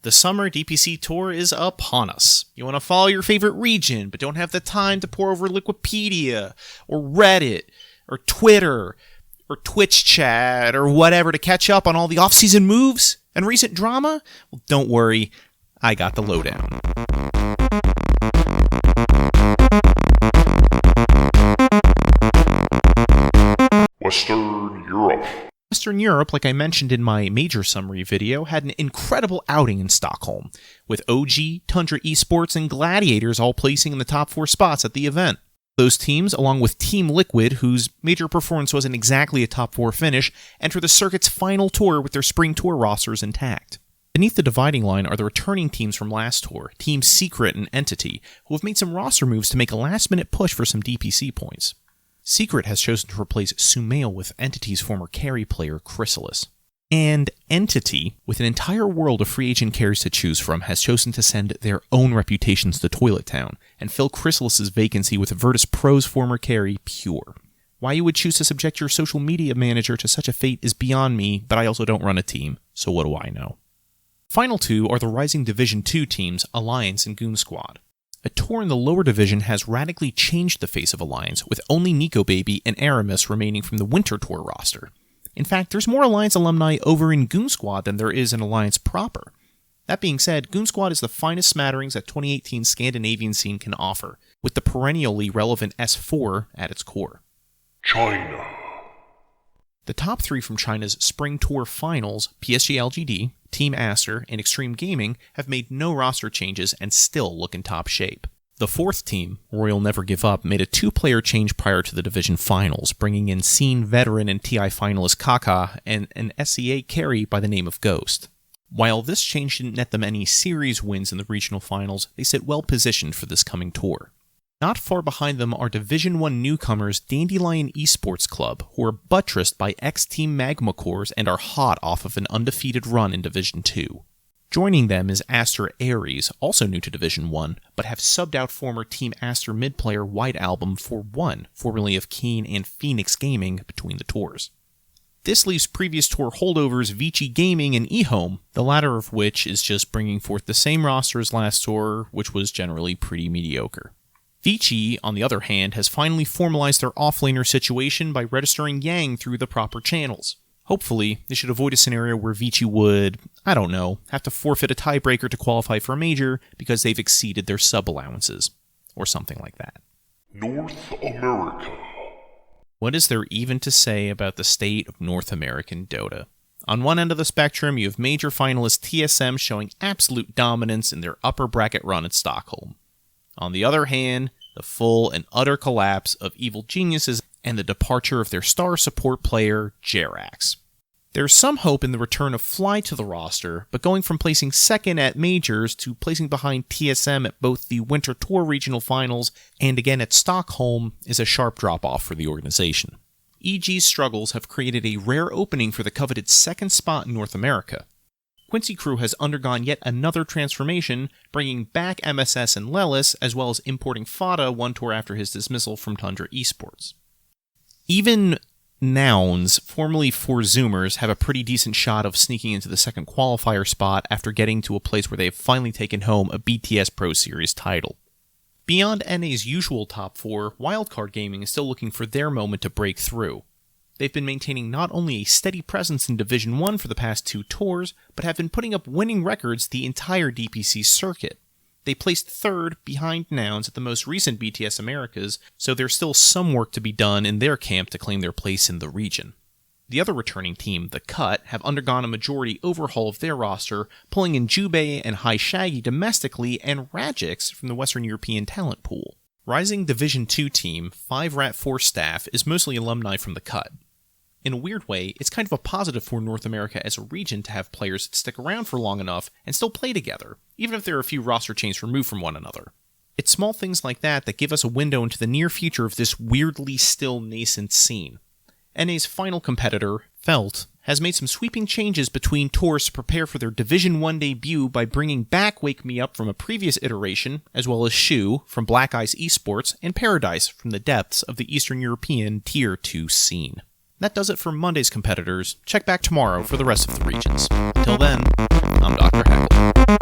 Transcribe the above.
The summer DPC tour is upon us. You want to follow your favorite region, but don't have the time to pore over Wikipedia, or Reddit, or Twitter, or Twitch chat, or whatever to catch up on all the off-season moves and recent drama? Well, don't worry, I got the lowdown. Western Europe. Western Europe, like I mentioned in my major summary video, had an incredible outing in Stockholm, with OG, Tundra Esports, and Gladiators all placing in the top 4 spots at the event. Those teams, along with Team Liquid, whose major performance wasn't exactly a top 4 finish, enter the circuit's final tour with their spring tour rosters intact. Beneath the dividing line are the returning teams from last tour, Team Secret and Entity, who have made some roster moves to make a last-minute push for some DPC points. Secret has chosen to replace Sumail with Entity's former carry player, Chrysalis. And Entity, with an entire world of free agent carries to choose from, has chosen to send their own reputations to Toilet Town and fill Chrysalis' vacancy with Virtus Pro's former carry, Pure. Why you would choose to subject your social media manager to such a fate is beyond me, but I also don't run a team, so what do I know? Final two are the rising Division 2 teams, Alliance and Goon Squad. A tour in the lower division has radically changed the face of Alliance, with only Nico Baby and Aramis remaining from the Winter Tour roster. In fact, there's more Alliance alumni over in Goon Squad than there is in Alliance proper. That being said, Goon Squad is the finest smatterings that 2018 Scandinavian scene can offer, with the perennially relevant S4 at its core. China. The top 3 from China's Spring Tour Finals, PSG LGD, Team Aster, and Extreme Gaming, have made no roster changes and still look in top shape. The 4th team, Royal Never Give Up, made a 2-player change prior to the division finals, bringing in Scene veteran and TI finalist Kaka and an SEA carry by the name of Ghost. While this change didn't net them any series wins in the regional finals, they sit well positioned for this coming tour. Not far behind them are Division 1 newcomers Dandelion Esports Club, who are buttressed by ex-Team Magma cores and are hot off of an undefeated run in Division 2. Joining them is Aster Ares, also new to Division 1, but have subbed out former Team Aster mid-player White Album for One, formerly of Keen and Phoenix Gaming, between the tours. This leaves previous tour holdovers Vici Gaming and eHome, the latter of which is just bringing forth the same roster as last tour, which was generally pretty mediocre. Vici, on the other hand, has finally formalized their offlaner situation by registering Yang through the proper channels. Hopefully, they should avoid a scenario where Vici would, have to forfeit a tiebreaker to qualify for a major because they've exceeded their sub-allowances, or something like that. North America. What is there even to say about the state of North American Dota? On one end of the spectrum, you have major finalist TSM showing absolute dominance in their upper bracket run at Stockholm. On the other hand, the full and utter collapse of Evil Geniuses and the departure of their star support player, Jerax. There's some hope in the return of Fly to the roster, but going from placing second at Majors to placing behind TSM at both the Winter Tour Regional Finals and again at Stockholm is a sharp drop-off for the organization. EG's struggles have created a rare opening for the coveted second spot in North America. Quincy Crew has undergone yet another transformation, bringing back MSS and Lelis, as well as importing Fada one tour after his dismissal from Tundra Esports. Even Nouns, formerly 4Zoomers, have a pretty decent shot of sneaking into the second qualifier spot after getting to a place where they have finally taken home a BTS Pro Series title. Beyond NA's usual top 4, Wildcard Gaming is still looking for their moment to break through. They've been maintaining not only a steady presence in Division 1 for the past 2 tours, but have been putting up winning records the entire DPC circuit. They placed 3rd behind Nouns at the most recent BTS Americas, so there's still some work to be done in their camp to claim their place in the region. The other returning team, The Cut, have undergone a majority overhaul of their roster, pulling in Jubei and High Shaggy domestically and Radix from the Western European talent pool. Rising Division 2 team, 5Rat4 staff, is mostly alumni from The Cut. In a weird way, it's kind of a positive for North America as a region to have players that stick around for long enough and still play together, even if they're a few roster changes removed from one another. It's small things like that that give us a window into the near future of this weirdly still nascent scene. NA's final competitor, Felt, has made some sweeping changes between tours to prepare for their Division 1 debut by bringing back Wake Me Up from a previous iteration, as well as Shu from Black Ice Esports and Paradise from the depths of the Eastern European Tier 2 scene. That does it for Monday's competitors. Check back tomorrow for the rest of the regions. Until then, I'm Dr. Hackle.